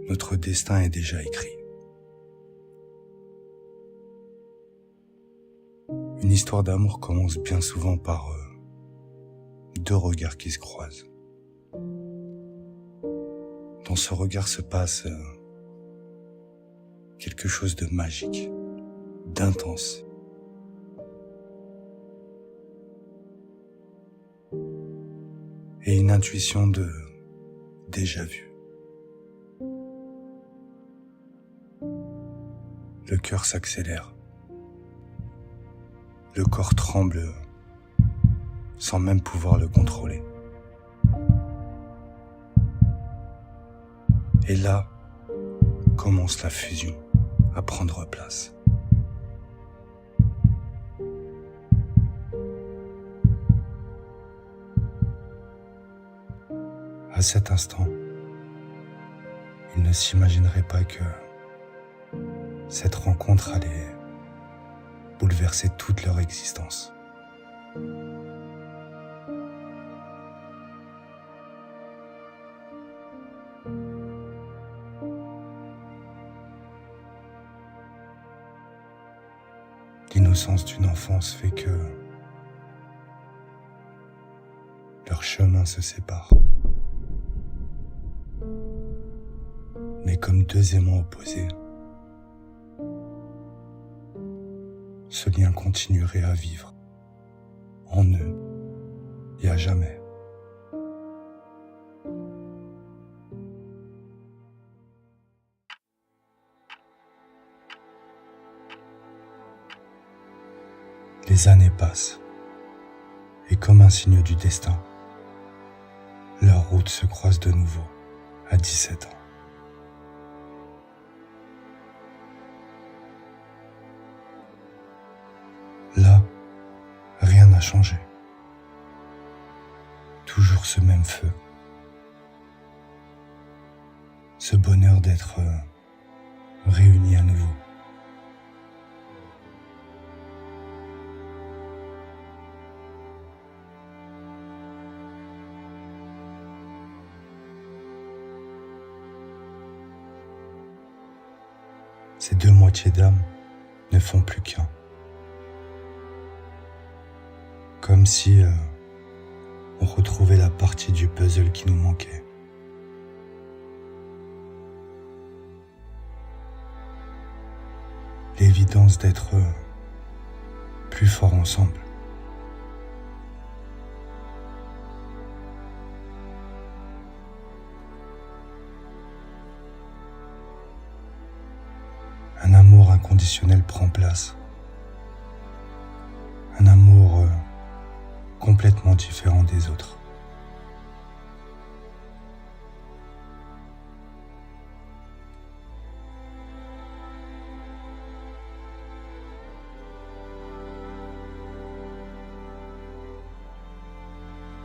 Notre destin est déjà écrit. Une histoire d'amour commence bien souvent par deux regards qui se croisent. Dans ce regard se passe quelque chose de magique, d'intense. Et une intuition de déjà vu. Le cœur s'accélère. Le corps tremble sans même pouvoir le contrôler. Et là, commence la fusion à prendre place. À cet instant, ils ne s'imagineraient pas que cette rencontre allait bouleverser toute leur existence. L'innocence d'une enfance fait que leurs chemins se séparent. Mais comme deux aimants opposés, ce lien continuerait à vivre en eux et à jamais. Les années passent, et comme un signe du destin, leurs routes se croisent de nouveau à 17 ans. Là, rien n'a changé. Toujours ce même feu. Ce bonheur d'être réunis à nouveau. Ces deux moitiés d'âme ne font plus qu'un. Comme si on retrouvait la partie du puzzle qui nous manquait. L'évidence d'être plus forts ensemble. Un amour inconditionnel prend place. Un amour complètement différent des autres.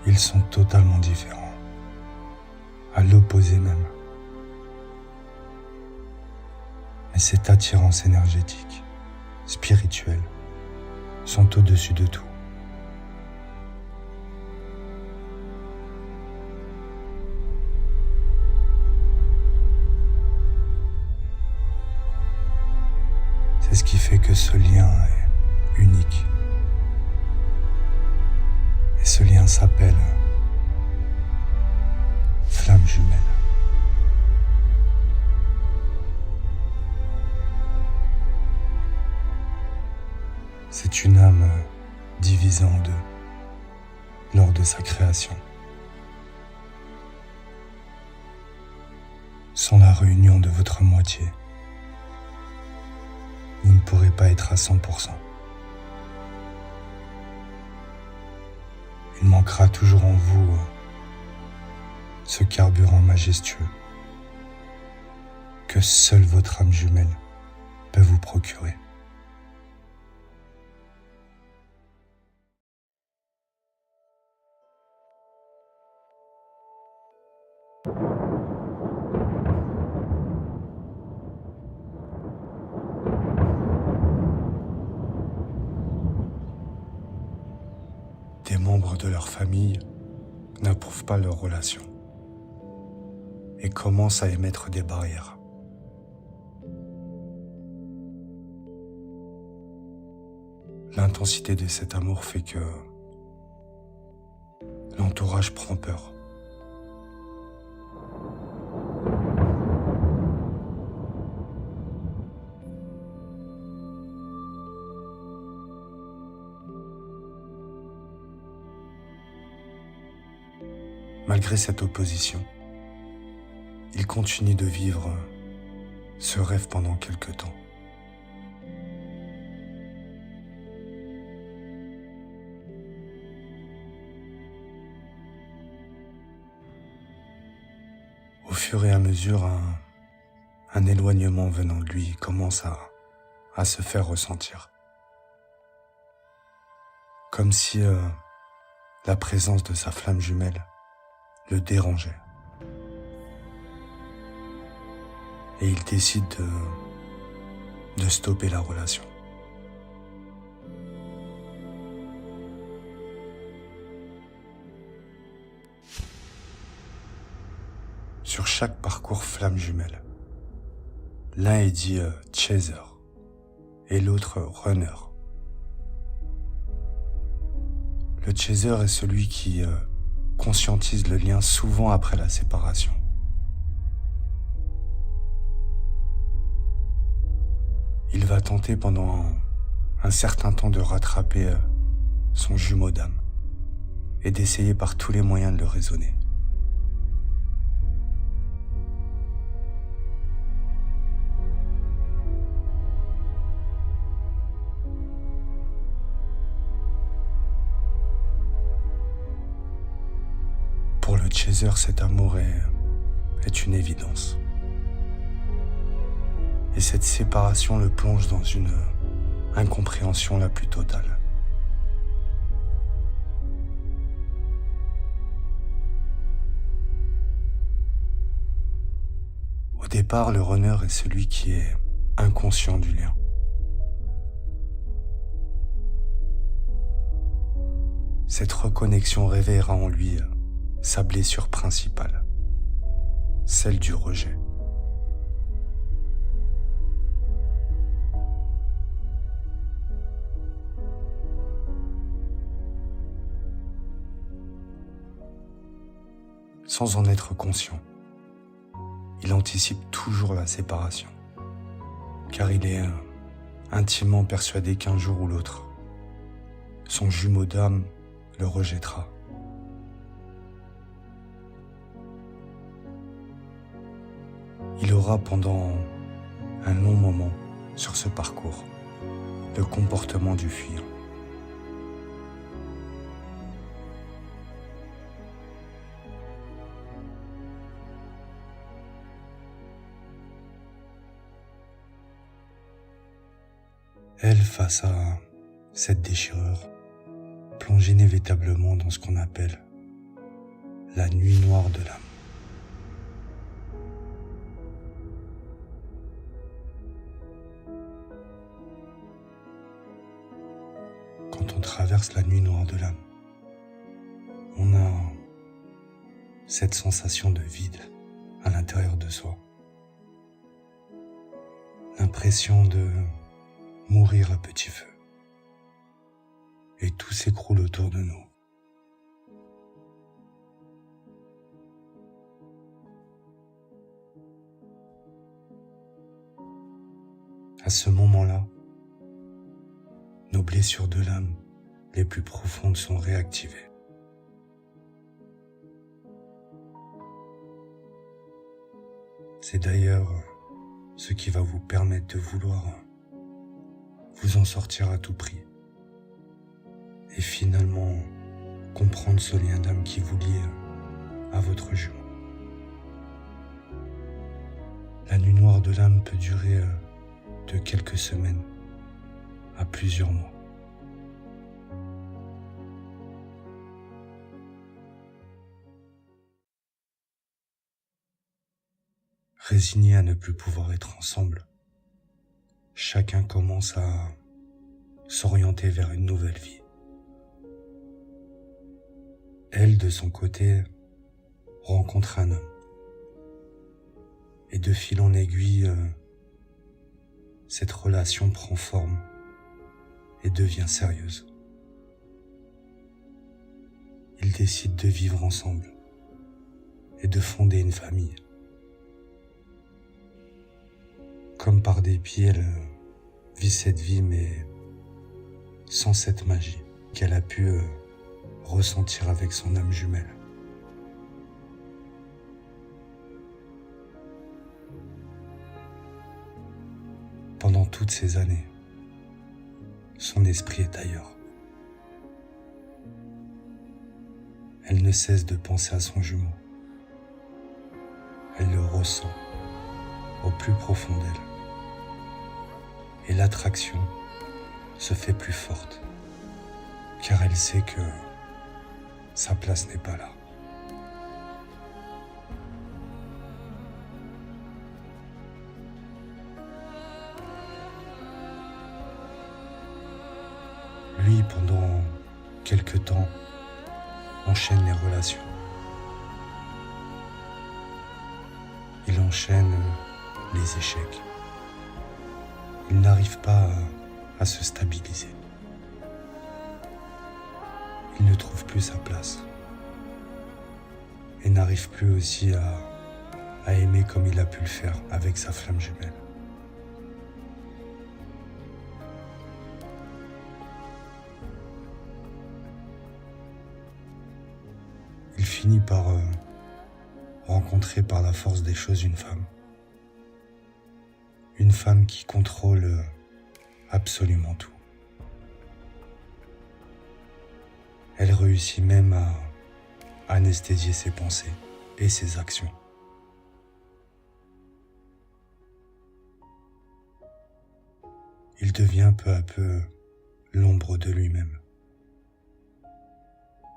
Ils sont totalement différents, à l'opposé même. Mais cette attirance énergétique, spirituelle, sont au-dessus de tout. C'est ce qui fait que ce lien est unique. Et ce lien s'appelle flamme jumelle. C'est une âme divisée en deux lors de sa création. Sans la réunion de votre moitié, vous ne pourrez pas être à 100%. Il manquera toujours en vous ce carburant majestueux que seule votre âme jumelle peut vous procurer. membres de leur famille n'approuvent pas leur relation et commencent à émettre des barrières. L'intensité de cet amour fait que l'entourage prend peur. Malgré cette opposition, il continue de vivre ce rêve pendant quelque temps. Au fur et à mesure, un éloignement venant de lui commence à se faire ressentir. Comme si la présence de sa flamme jumelle le dérangeait. Et il décide de stopper la relation. Sur chaque parcours flamme jumelle, l'un est dit chaser et l'autre runner. Le chaser est celui qui conscientise le lien souvent après la séparation. Il va tenter pendant un certain temps de rattraper son jumeau d'âme et d'essayer par tous les moyens de le raisonner. Pour le chaser, cet amour est une évidence. Et cette séparation le plonge dans une incompréhension la plus totale. Au départ, le runner est celui qui est inconscient du lien. Cette reconnexion réveillera en lui sa blessure principale, celle du rejet. Sans en être conscient, il anticipe toujours la séparation, car il est intimement persuadé qu'un jour ou l'autre, son jumeau d'âme le rejettera. Il aura pendant un long moment sur ce parcours le comportement du fuyant. Elle, face à cette déchirure, plonge inévitablement dans ce qu'on appelle la nuit noire de l'âme. Quand on traverse la nuit noire de l'âme, on a cette sensation de vide à l'intérieur de soi. L'impression de mourir à petit feu. Et tout s'écroule autour de nous. À ce moment-là, nos blessures de l'âme les plus profondes sont réactivées. C'est d'ailleurs ce qui va vous permettre de vouloir vous en sortir à tout prix et finalement comprendre ce lien d'âme qui vous lie à votre jumeau. La nuit noire de l'âme peut durer de quelques semaines à plusieurs mois. Résignés à ne plus pouvoir être ensemble, chacun commence à s'orienter vers une nouvelle vie. Elle, de son côté, rencontre un homme. Et de fil en aiguille, cette relation prend forme et devient sérieuse. Ils décident de vivre ensemble et de fonder une famille. Comme par dépit, elle vit cette vie, mais sans cette magie qu'elle a pu ressentir avec son âme jumelle. Pendant toutes ces années, son esprit est ailleurs. Elle ne cesse de penser à son jumeau. Elle le ressent au plus profond d'elle. Et l'attraction se fait plus forte, car elle sait que sa place n'est pas là. Lui, pendant quelque temps, enchaîne les relations. Il enchaîne les échecs. Il n'arrive pas à se stabiliser. Il ne trouve plus sa place. Et n'arrive plus aussi à aimer comme il a pu le faire avec sa flamme jumelle. Il finit par rencontrer par la force des choses une femme. Une femme qui contrôle absolument tout. Elle réussit même à anesthésier ses pensées et ses actions. Il devient peu à peu l'ombre de lui-même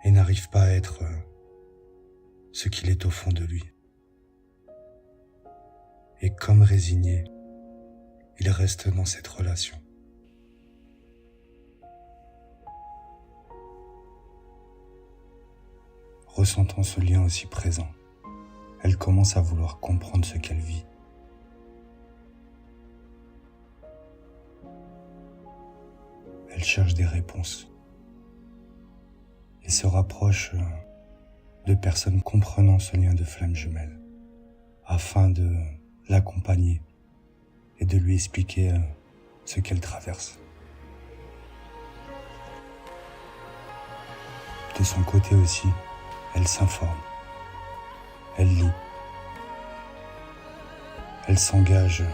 et n'arrive pas à être ce qu'il est au fond de lui. Et comme résigné, il reste dans cette relation. Ressentant ce lien aussi présent, elle commence à vouloir comprendre ce qu'elle vit. Elle cherche des réponses et se rapproche de personnes comprenant ce lien de flamme jumelle afin de l'accompagner et de lui expliquer ce qu'elle traverse. De son côté aussi, elle s'informe, elle lit, elle s'engage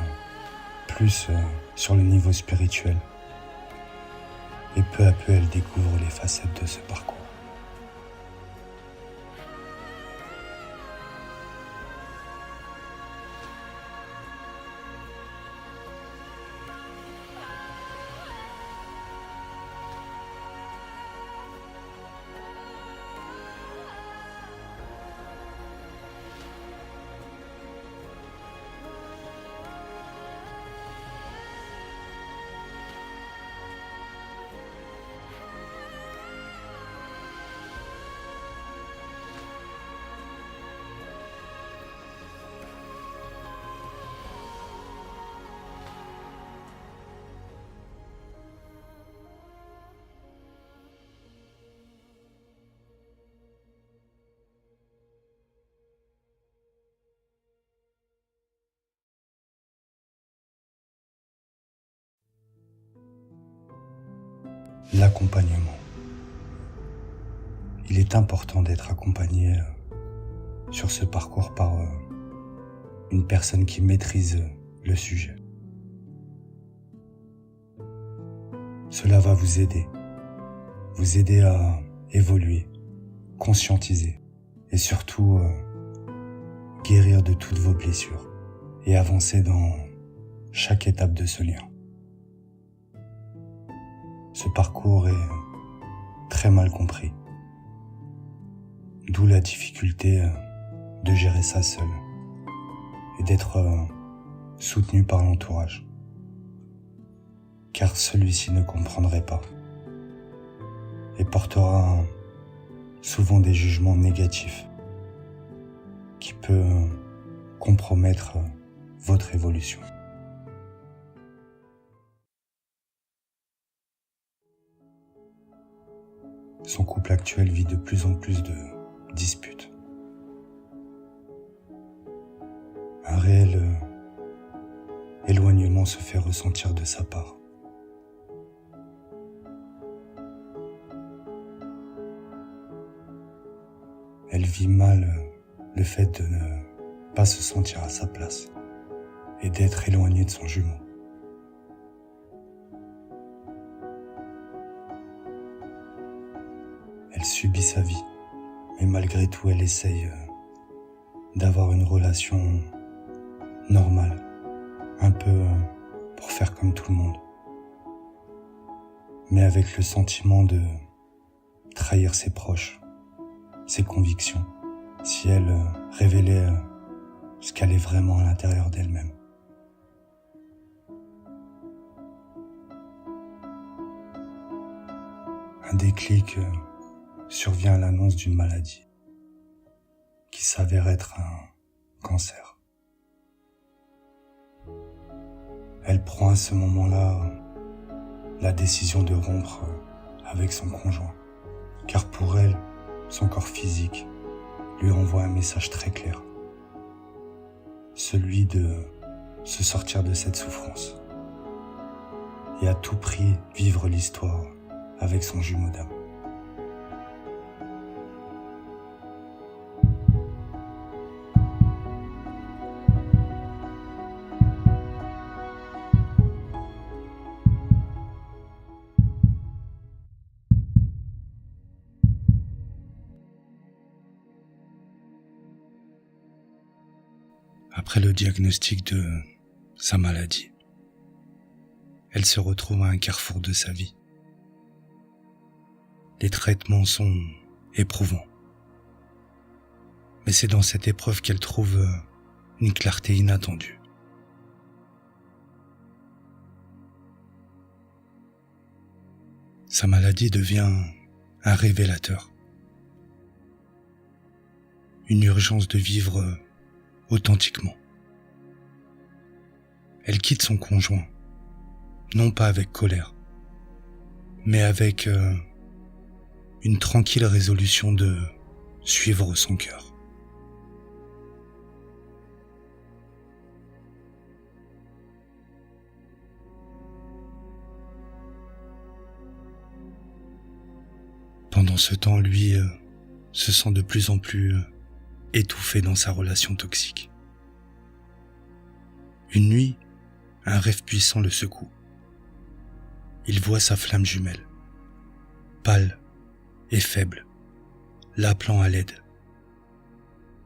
plus sur le niveau spirituel et peu à peu elle découvre les facettes de ce parcours. L'accompagnement. Il est important d'être accompagné sur ce parcours par une personne qui maîtrise le sujet. Cela va vous aider à évoluer, conscientiser et surtout guérir de toutes vos blessures et avancer dans chaque étape de ce lien. Ce parcours est très mal compris, d'où la difficulté de gérer ça seul et d'être soutenu par l'entourage, car celui-ci ne comprendrait pas et portera souvent des jugements négatifs qui peut compromettre votre évolution. Son couple actuel vit de plus en plus de disputes. Un réel éloignement se fait ressentir de sa part. Elle vit mal le fait de ne pas se sentir à sa place et d'être éloignée de son jumeau. Elle subit sa vie, mais malgré tout, elle essaye d'avoir une relation normale, un peu pour faire comme tout le monde, mais avec le sentiment de trahir ses proches, ses convictions, si elle révélait ce qu'elle est vraiment à l'intérieur d'elle-même. Un déclic survient à l'annonce d'une maladie qui s'avère être un cancer. Elle prend à ce moment-là la décision de rompre avec son conjoint, car pour elle, son corps physique lui envoie un message très clair, celui de se sortir de cette souffrance et à tout prix vivre l'histoire avec son jumeau d'âme. Après le diagnostic de sa maladie, elle se retrouve à un carrefour de sa vie. Les traitements sont éprouvants. Mais c'est dans cette épreuve qu'elle trouve une clarté inattendue. Sa maladie devient un révélateur. Une urgence de vivre authentiquement. Elle quitte son conjoint, non pas avec colère, mais avec une tranquille résolution de suivre son cœur. Pendant ce temps, lui se sent de plus en plus étouffé dans sa relation toxique. Une nuit, un rêve puissant le secoue. Il voit sa flamme jumelle, pâle et faible, l'appelant à l'aide.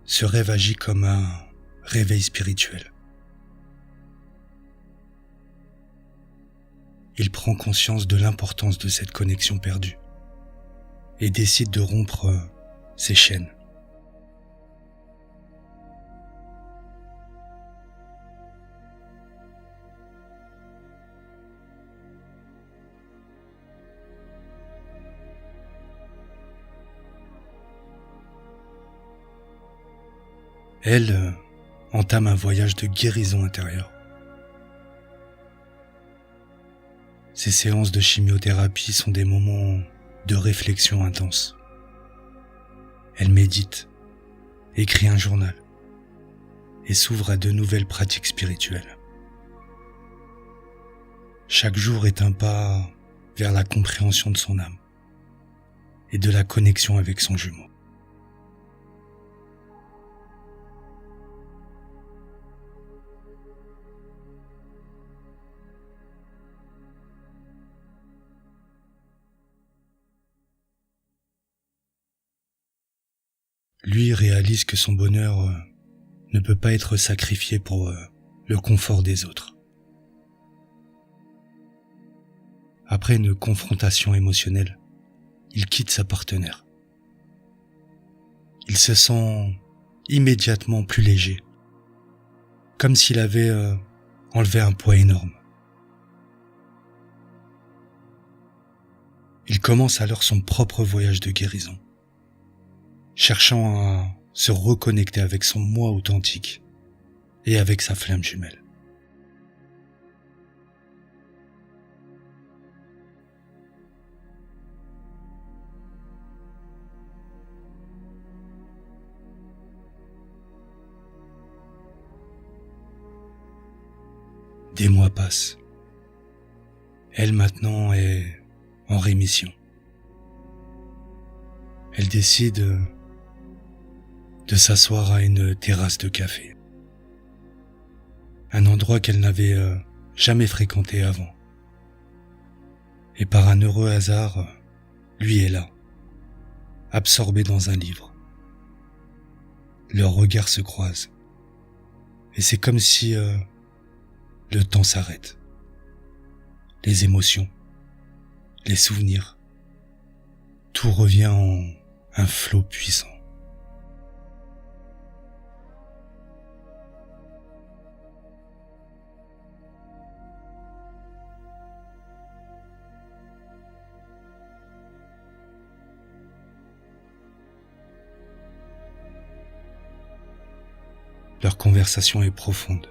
Ce rêve agit comme un réveil spirituel. Il prend conscience de l'importance de cette connexion perdue et décide de rompre ses chaînes. Elle entame un voyage de guérison intérieure. Ces séances de chimiothérapie sont des moments de réflexion intense. Elle médite, écrit un journal et s'ouvre à de nouvelles pratiques spirituelles. Chaque jour est un pas vers la compréhension de son âme et de la connexion avec son jumeau. Lui réalise que son bonheur ne peut pas être sacrifié pour le confort des autres. Après une confrontation émotionnelle, il quitte sa partenaire. Il se sent immédiatement plus léger, comme s'il avait enlevé un poids énorme. Il commence alors son propre voyage de guérison, cherchant à se reconnecter avec son moi authentique et avec sa flamme jumelle. Des mois passent. Elle maintenant est en rémission. Elle décide de s'asseoir à une terrasse de café. Un endroit qu'elle n'avait jamais fréquenté avant. Et par un heureux hasard, lui est là, absorbé dans un livre. Leurs regards se croisent. Et c'est comme si le temps s'arrête. Les émotions, les souvenirs, tout revient en un flot puissant. Leur conversation est profonde,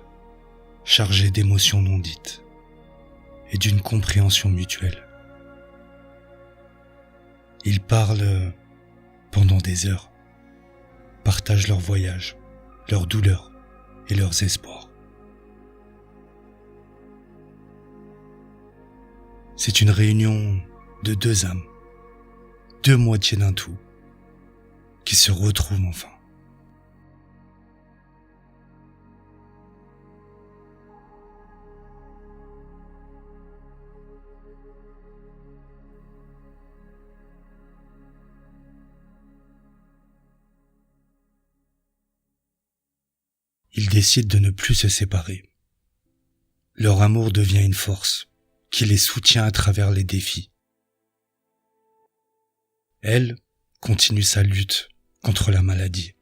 chargée d'émotions non dites et d'une compréhension mutuelle. Ils parlent pendant des heures, partagent leurs voyages, leurs douleurs et leurs espoirs. C'est une réunion de deux âmes, deux moitiés d'un tout, qui se retrouvent enfin. Ils décident de ne plus se séparer. Leur amour devient une force qui les soutient à travers les défis. Elle continue sa lutte contre la maladie,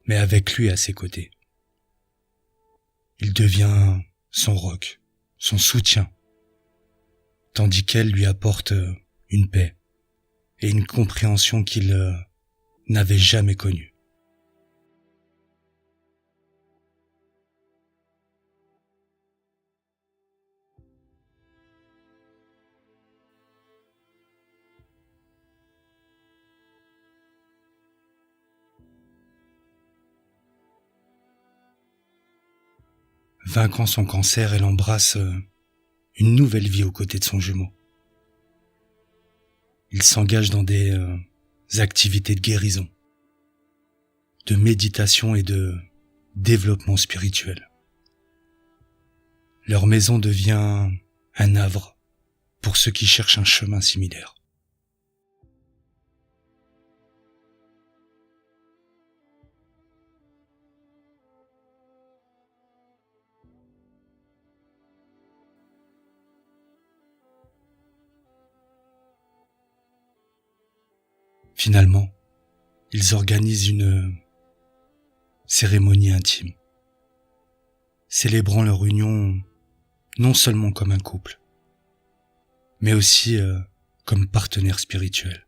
mais avec lui à ses côtés. Il devient son roc, son soutien, tandis qu'elle lui apporte une paix et une compréhension qu'il n'avait jamais connue. Vainquant son cancer, elle embrasse une nouvelle vie aux côtés de son jumeau. Il s'engage dans des activités de guérison, de méditation et de développement spirituel. Leur maison devient un havre pour ceux qui cherchent un chemin similaire. Finalement, ils organisent une cérémonie intime, célébrant leur union non seulement comme un couple, mais aussi comme partenaire spirituel.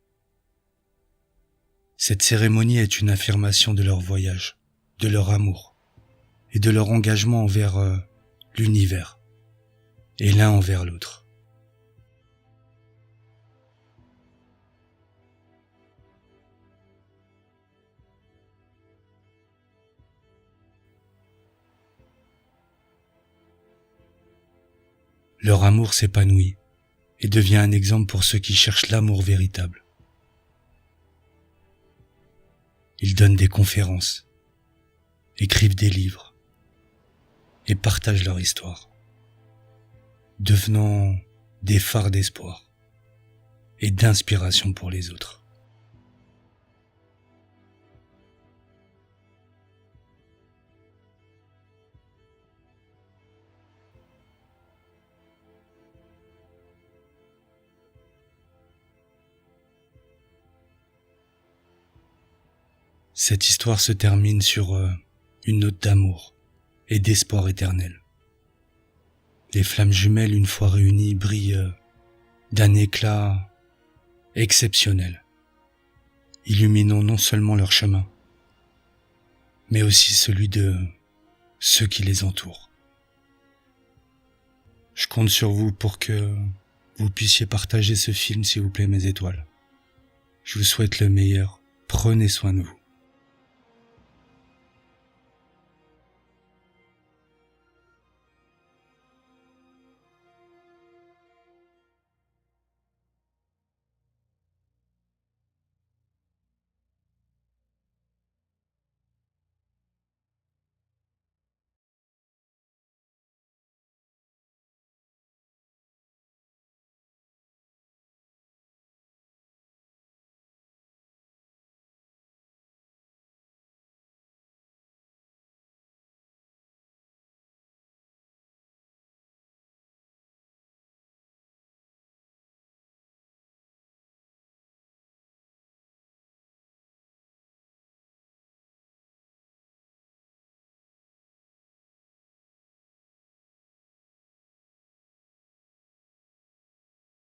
Cette cérémonie est une affirmation de leur voyage, de leur amour et de leur engagement envers l'univers et l'un envers l'autre. Leur amour s'épanouit et devient un exemple pour ceux qui cherchent l'amour véritable. Ils donnent des conférences, écrivent des livres et partagent leur histoire, devenant des phares d'espoir et d'inspiration pour les autres. Cette histoire se termine sur une note d'amour et d'espoir éternel. Les flammes jumelles, une fois réunies, brillent d'un éclat exceptionnel, illuminons non seulement leur chemin, mais aussi celui de ceux qui les entourent. Je compte sur vous pour que vous puissiez partager ce film, s'il vous plaît, mes étoiles. Je vous souhaite le meilleur. Prenez soin de vous.